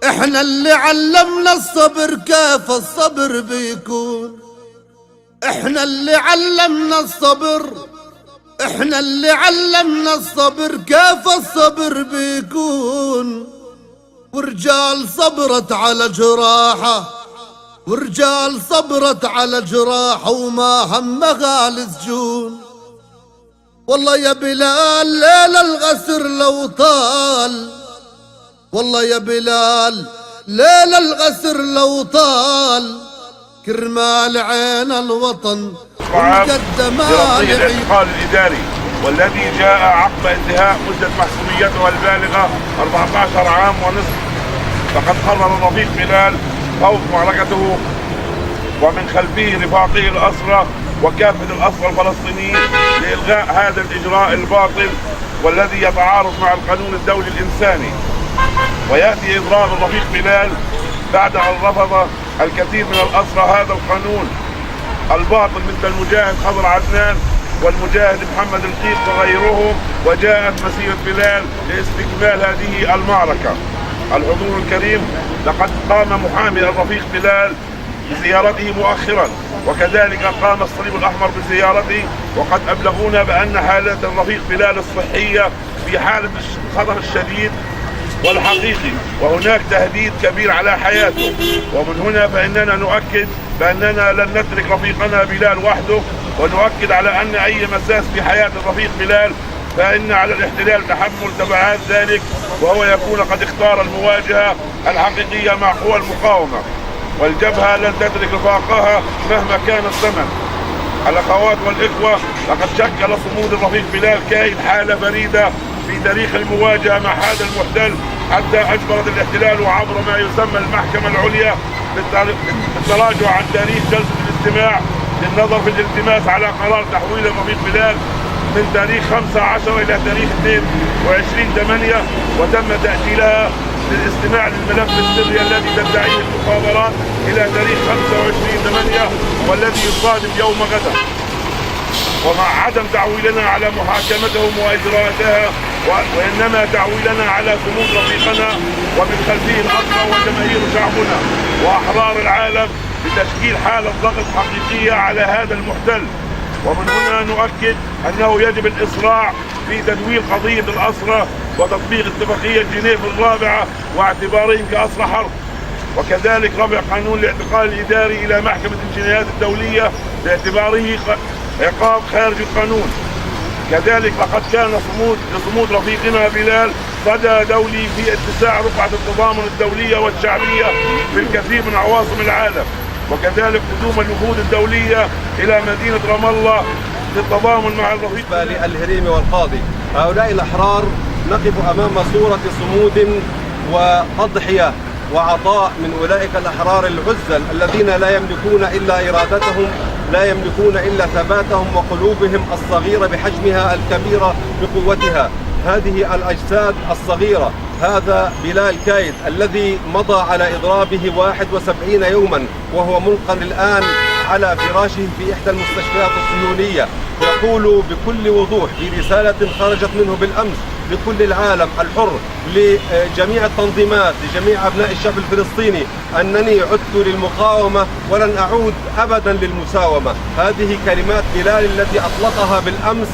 احنا اللي علمنا الصبر كيف الصبر بيكون، احنا اللي علمنا الصبر، احنا اللي علمنا الصبر كيف الصبر بيكون. ورجال صبرت على جراحه، ورجال صبرت على جراحه وما همها السجون. والله يا بلال ليل الغسر لو طال، والله يا بلال ليل الغسر لو طال، كرمال عين الوطن ومقدمها الانتقال الاداري، والذي جاء عقب انتهاء مدة محكوميته البالغة 14 عام ونصف. فقد قرر الرفيق بلال خوض معركته ومن خلفه رفاقه الأسرى وكافة الأسرى الفلسطينيين لإلغاء هذا الإجراء الباطل والذي يتعارض مع القانون الدولي الإنساني. ويأتي إضرار الرفيق بلال بعد أن رفض الكثير من الأسرى هذا القانون الباطل مثل المجاهد خضر عدنان والمجاهد محمد القيط وغيرهم، وجاءت مسيرة بلال لاستكمال هذه المعركة. الحضور الكريم، لقد قام محامي الرفيق بلال بزيارته مؤخرا، وكذلك قام الصليب الأحمر بزيارته، وقد أبلغونا بأن حالة الرفيق بلال الصحية في حالة الخطر الشديد والحقيقي، وهناك تهديد كبير على حياته. ومن هنا فإننا نؤكد بأننا لن نترك رفيقنا بلال وحده، ونؤكد على أن أي مساس في حياة الرفيق بلال فإن على الاحتلال تحمل تبعات ذلك، وهو يكون قد اختار المواجهة الحقيقية مع قوى المقاومة، والجبهة لن تترك رفاقها مهما كان الثمن. الأخوات والإخوة، لقد شكل صمود الرفيق بلال كائن حالة فريدة في تاريخ المواجهة مع هذا المحتل، حتى أجبرت الاحتلال عبر ما يسمى المحكمة العليا بالتراجع عن تاريخ جلسة الاستماع للنظر في الالتماس على قرار تحويل الرفيق بلال من تاريخ 15 إلى تاريخ 22/8، وتم تأجيلها للاستماع للملف السري الذي تدعيه المخابرات إلى تاريخ 25/8 والذي يصادم يوم غدا. ومع عدم تعويلنا على محاكمتهم وإجراءاتها، وإنما تعويلنا على صمود رفيقنا ومن خلفه الأسرى وجماهير شعبنا وأحرار العالم لتشكيل حالة ضغط حقيقية على هذا المحتل. ومن هنا نؤكد أنه يجب الإسراع في تدوير قضية الأسرى وتطبيق اتفاقية جنيف الرابعة واعتبارهم كأسرى حرب، وكذلك رفع قانون الاعتقال الإداري إلى محكمة الجنايات الدولية باعتباره عقاب خارج القانون. كذلك لقد كان لصمود رفيقنا بلال صدى دولي في اتساع رقعة التضامن الدولية والشعبية في الكثير من عواصم العالم، وكذلك قدوم الوفود الدولية إلى مدينة رام الله للتضامن مع الرفيق. الهريمي والقاضي، هؤلاء الأحرار نقف أمام صورة صمود وتضحية وعطاء من أولئك الأحرار العزل الذين لا يملكون إلا إرادتهم، لا يملكون إلا ثباتهم وقلوبهم الصغيرة بحجمها الكبيرة بقوتها. هذه الأجساد الصغيرة، هذا بلال كايد الذي مضى على إضرابه 71 يوما وهو ملقى الآن على فراشه في إحدى المستشفيات الصهيونية، يقول بكل وضوح في رسالة خرجت منه بالأمس لكل العالم الحر، لجميع التنظيمات، لجميع أبناء الشعب الفلسطيني، أنني عدت للمقاومة ولن أعود أبدا للمساومة. هذه كلمات بلال التي أطلقها بالأمس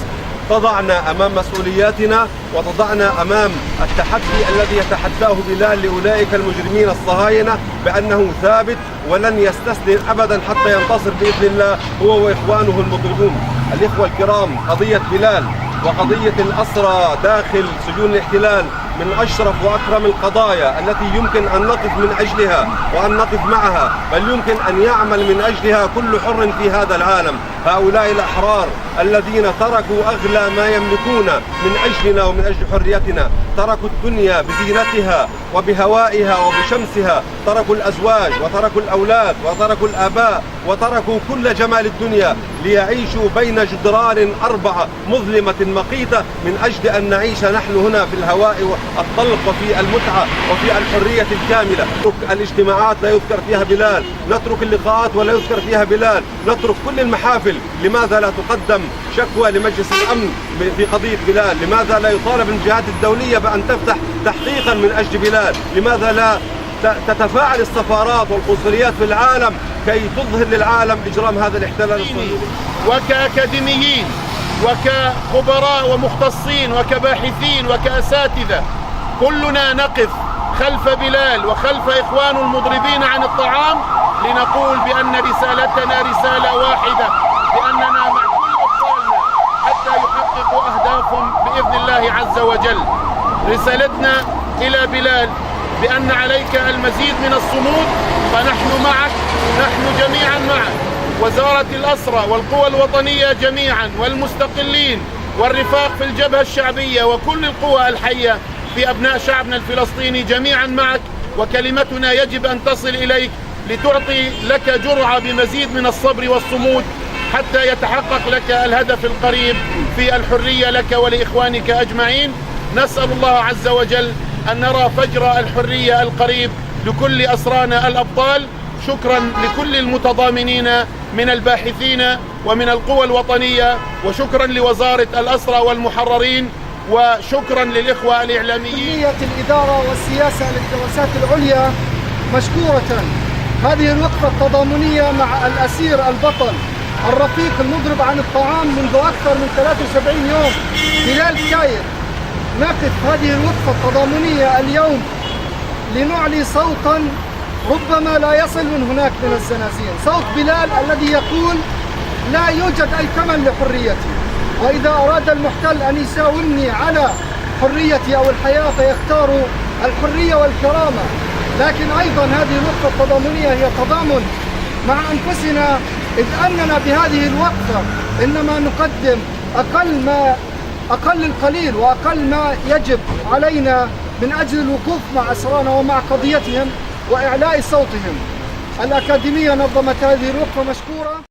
تضعنا أمام مسؤولياتنا وتضعنا أمام التحدي الذي يتحداه بلال لأولئك المجرمين الصهاينة بأنه ثابت ولن يستسلم أبدا حتى ينتصر بإذن الله هو وإخوانه المطلوبون. الإخوة الكرام، قضية بلال وقضية الأسرى داخل سجون الاحتلال من أشرف وأكرم القضايا التي يمكن أن نقف من أجلها وأن نقف معها، بل يمكن أن يعمل من أجلها كل حر في هذا العالم. هؤلاء الأحرار الذين تركوا أغلى ما يملكون من أجلنا ومن أجل حريتنا، تركوا الدنيا بزينتها وبهوائها وبشمسها، تركوا الأزواج وتركوا الأولاد وتركوا الآباء وتركوا كل جمال الدنيا ليعيشوا بين جدران 4 مظلمة مقيتة من أجل أن نعيش نحن هنا في الهواء الطلق وفي المتعة وفي الحرية الكاملة. نترك الاجتماعات لا يذكر فيها بلال، نترك اللقاءات ولا يذكر فيها بلال، نترك كل المحافل. لماذا لا تقدم شكوى لمجلس الأمن في قضية بلال؟ لماذا لا يطالب الجهات الدولية بأن تفتح تحقيقا من أجل بلال؟ لماذا لا تتفاعل السفارات والقنصليات في العالم كي تظهر للعالم إجرام هذا الاحتلال الصهيوني؟ وكأكاديميين وكخبراء ومختصين وكباحثين وكأساتذة كلنا نقف خلف بلال وخلف إخوان المضربين عن الطعام لنقول بأن رسالتنا رسالة واحدة، بأننا مع كل أطفالنا حتى يحققوا أهدافهم بإذن الله عز وجل. رسالتنا إلى بلال بأن عليك المزيد من الصمود، فنحن معك، نحن جميعا معك. وزارة الأسرى والقوى الوطنية جميعا والمستقلين والرفاق في الجبهة الشعبية وكل القوى الحية في أبناء شعبنا الفلسطيني جميعا معك، وكلمتنا يجب أن تصل إليك لتعطي لك جرعة بمزيد من الصبر والصمود حتى يتحقق لك الهدف القريب في الحرية لك ولإخوانك أجمعين. نسأل الله عز وجل أن نرى فجر الحرية القريب لكل أسرانا الأبطال. شكرا لكل المتضامنين من الباحثين ومن القوى الوطنية، وشكرا لوزارة الأسرى والمحررين، وشكرا للإخوة الإعلاميين. كلية الإدارة والسياسة للدراسات العليا مشكورة. هذه الوقفة التضامنية مع الأسير البطل الرفيق المضرب عن الطعام منذ أكثر من 73 يوم بلال كاير. نقف هذه الوقفة التضامنية اليوم لنعلي صوتا ربما لا يصل من هناك من الزنازين، صوت بلال الذي يقول لا يوجد أي ثمن لحريتي، وإذا أراد المحتل أن يساومني على حريتي أو الحياة فيختار الحرية والكرامة. لكن أيضا هذه الوقفة التضامنية هي تضامن مع أنفسنا، إذ أننا بهذه الوقفة إنما نقدم أقل القليل وأقل ما يجب علينا من أجل الوقوف مع أسرانا ومع قضيتهم وإعلاء صوتهم. الأكاديمية نظمت هذه الوقفة، مشكورة.